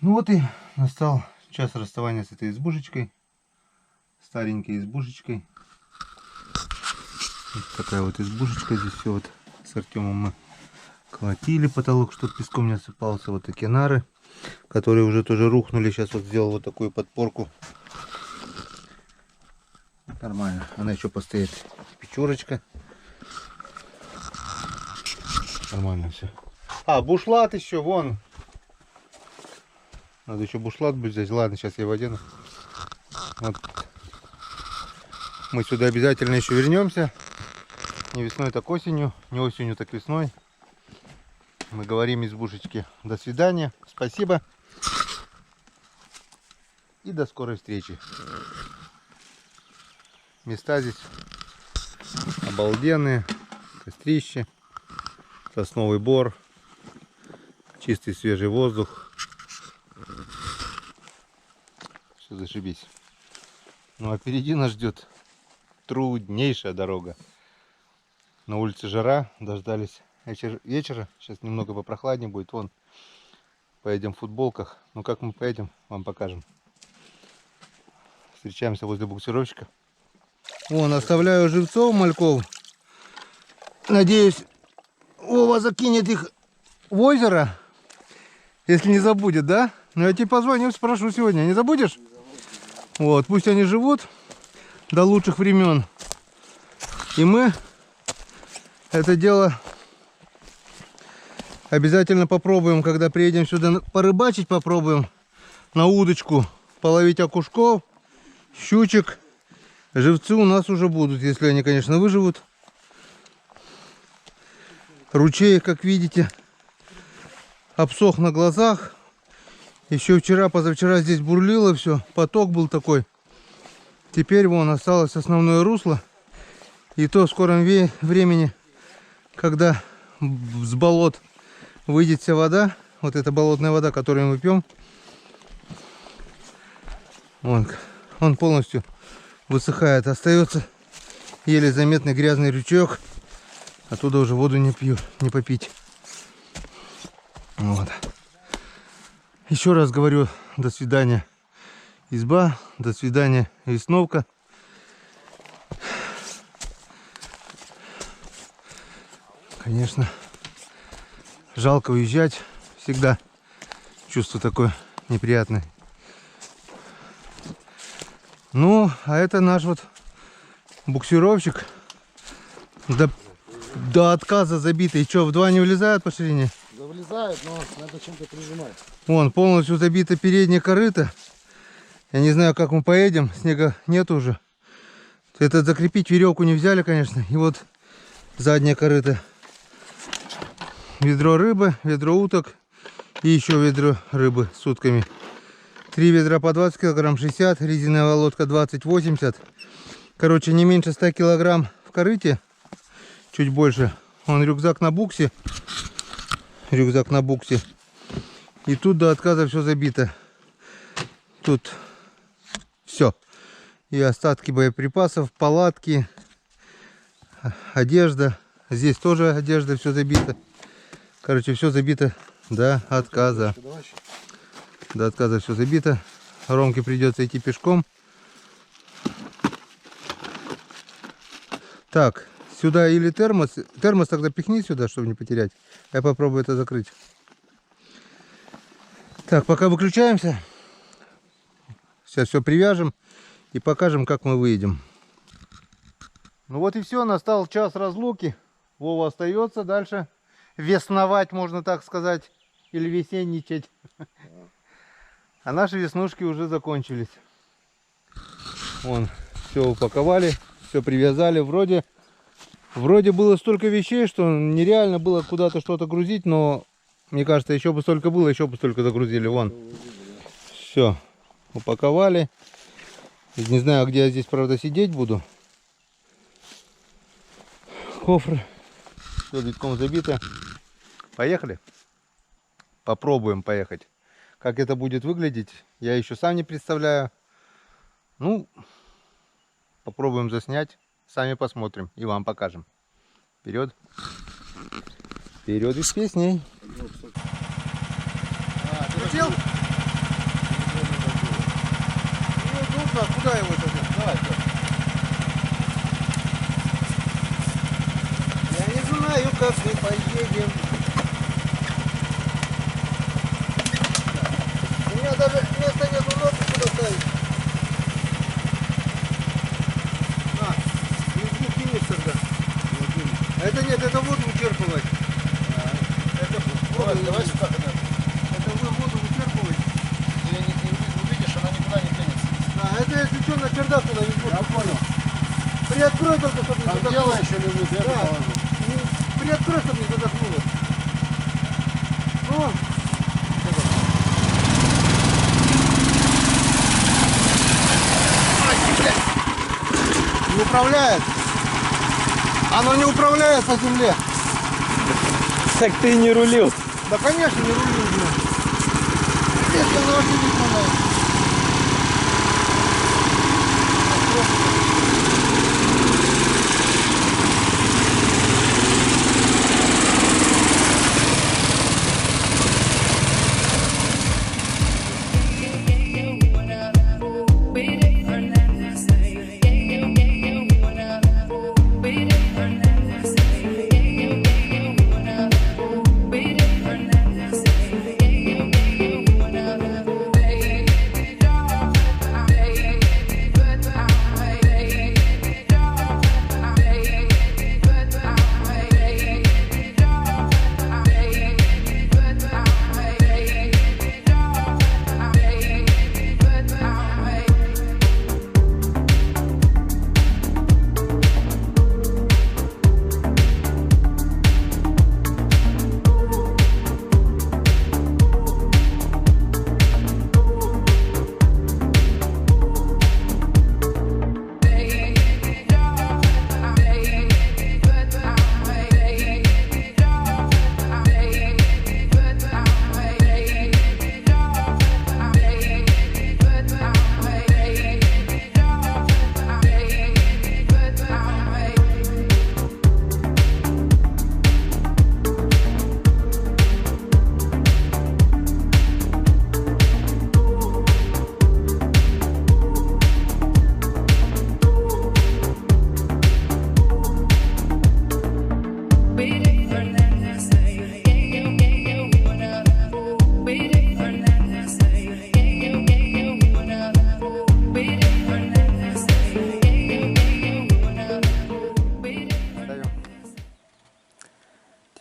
Ну вот и настал час расставания с этой избушечкой. Старенькой избушечкой. Вот такая вот избушечка. Здесь все вот с Артемом мы колотили потолок, чтобы песком не осыпался. Вот такие нары, которые уже тоже рухнули. Сейчас вот сделал вот такую подпорку. Нормально. Она еще постоит. Печурочка. Нормально все. А, бушлат еще, вон. Надо еще бушлат будет взять. Ладно, сейчас я его одену. Вот. Мы сюда обязательно еще вернемся. Не весной, так осенью. Не осенью, так весной. Мы говорим избушечке до свидания. Спасибо. И до скорой встречи. Места здесь обалденные. Кострище. Сосновый бор. Чистый свежий воздух. Все зашибись. Ну а впереди нас ждет труднейшая дорога. На улице жара, дождались вечера. Сейчас немного попрохладнее будет. Вон, поедем в футболках. Ну как мы поедем, вам покажем. Встречаемся возле буксировщика. Вон, оставляю живцов мальков. Надеюсь, Вова закинет их в озеро, если не забудет, да? Ну я тебе позвоню, спрошу сегодня. Не забудешь? Вот, пусть они живут до лучших времен. И мы это дело обязательно попробуем, когда приедем сюда порыбачить, попробуем на удочку половить окушков, щучек. Живцы у нас уже будут, если они, конечно, выживут. Ручей, как видите, обсох на глазах. Еще вчера, позавчера здесь бурлило все, поток был такой. Теперь вон осталось основное русло. И то в скором времени, когда с болот выйдет вся вода, вот эта болотная вода, которую мы пьем, он полностью высыхает. Остается еле заметный грязный ручеек. Оттуда уже воду не пью, не попить. Вот. Еще раз говорю, до свидания, изба, до свидания, весновка. Конечно, жалко уезжать всегда. Чувство такое неприятное. Ну, а это наш вот буксировщик. До отказа забитый. Что, в два не влезают по ширине? Да влезают, но надо чем-то прижимать. Вон, полностью забита передняя корыта. Я не знаю, как мы поедем. Снега нет уже. Это закрепить веревку не взяли, конечно. И вот задняя корыта. Ведро рыбы, ведро уток. И еще ведро рыбы с утками. 3 ведра по 20 килограмм, 60. Резиновая лодка 20-80. Короче, не меньше 100 килограмм в корыте. Чуть больше. Вон рюкзак на буксе. Рюкзак на буксе. И тут до отказа все забито. Тут все. И остатки боеприпасов, палатки, одежда. Здесь тоже одежда, все забито. Короче, все забито до отказа. До отказа все забито. Ромке придется идти пешком. Так, сюда или термос. Термос тогда пихни сюда, чтобы не потерять. Я попробую это закрыть. Так, пока выключаемся. Сейчас все привяжем и покажем, как мы выедем. Ну вот и все, настал час разлуки. Вова остается дальше весновать, можно так сказать, или весенничать. А наши веснушки уже закончились. Вон, все упаковали, все привязали. Вроде было столько вещей, что нереально было куда-то что-то грузить, но мне кажется, еще бы столько было, еще бы столько загрузили. Вон, все упаковали. Не знаю, где я здесь, правда, сидеть буду. Кофры все битком забито. Поехали. Попробуем поехать. Как это будет выглядеть, я еще сам не представляю. Ну, попробуем заснять. Сами посмотрим и вам покажем. Вперед. Вперед и с песней. Хотел? нужно, а куда его тогда? Давай, я не знаю, как мы поедем. У меня даже места нету ног, куда ставить. На, не кинешь тогда. Это нет, это воду вычерпывать. Это воду, Давай сюда. это вы воду вычерпывать. Ты увидишь, она никуда не тянется. Да, это если что, на чердак туда не будет. Я понял. Приоткрой только, чтобы не Там задохнуло. дело еще лежит, я Да. положу. Приоткрой, чтобы не задохнуло. Ну, не управляет. Оно не управляет по земле. Так ты и не рулил. Да, конечно, не рулил. Если оно вообще не управляет.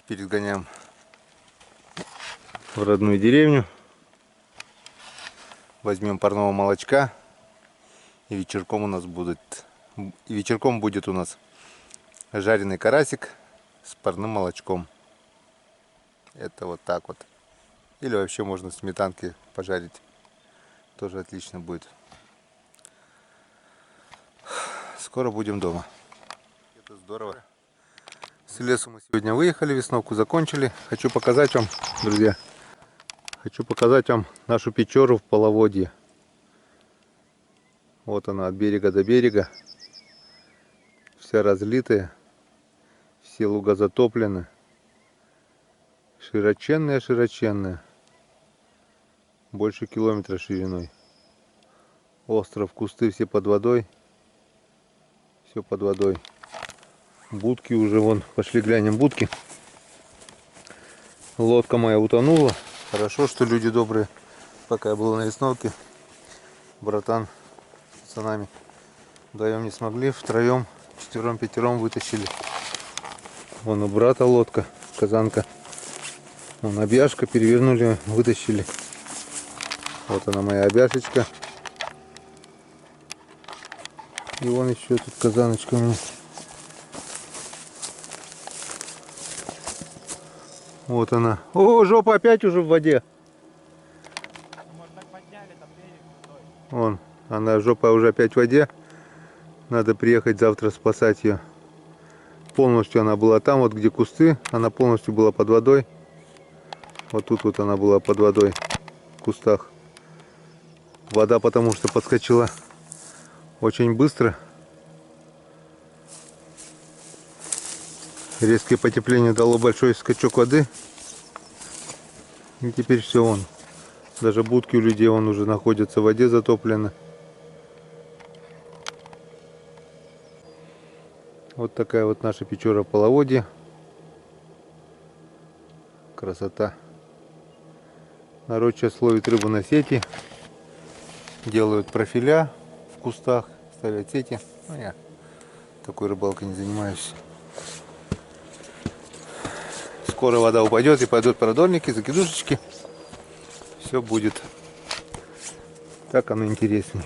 Теперь сгоняем в родную деревню, возьмем парного молочка, и вечерком будет у нас жареный карасик с парным молочком. Это вот так вот. Или вообще можно в сметанке пожарить, тоже отлично будет. Скоро будем дома. Это здорово. С лесу мы сегодня выехали, весновку закончили. Хочу показать вам, друзья, нашу печору в половодье. Вот она, от берега до берега. Вся разлитая, все луга затоплены. Широченная. Больше километра шириной. Остров, кусты все под водой. Все под водой. Будки уже вон, пошли глянем будки. Лодка моя утонула. Хорошо, что люди добрые, пока я был на весновке, братан с пацанами вдвоем не смогли, втроем, четвером, пятером вытащили. Вон у брата лодка, казанка. Вон обяжка, перевернули, вытащили. Вот она моя обяжечка. И вон еще тут казаночка у меня. Вот она. О, жопа опять уже в воде. Вон, она, жопа уже опять в воде. Надо приехать завтра спасать ее. Полностью она была там, вот где кусты. Она полностью была под водой. Вот тут вот она была под водой. В кустах. Вода потому что подскочила очень быстро. Резкое потепление дало большой скачок воды. И теперь все, даже будки у людей уже находятся в воде затоплены. Вот такая вот наша Печора половодье. Красота. Народ сейчас ловит рыбу на сети. Делают профиля в кустах, ставят сети. Ну, я такой рыбалкой не занимаюсь. Скоро вода упадет и пойдут продольники, закидушечки. Все будет. Так оно интереснее.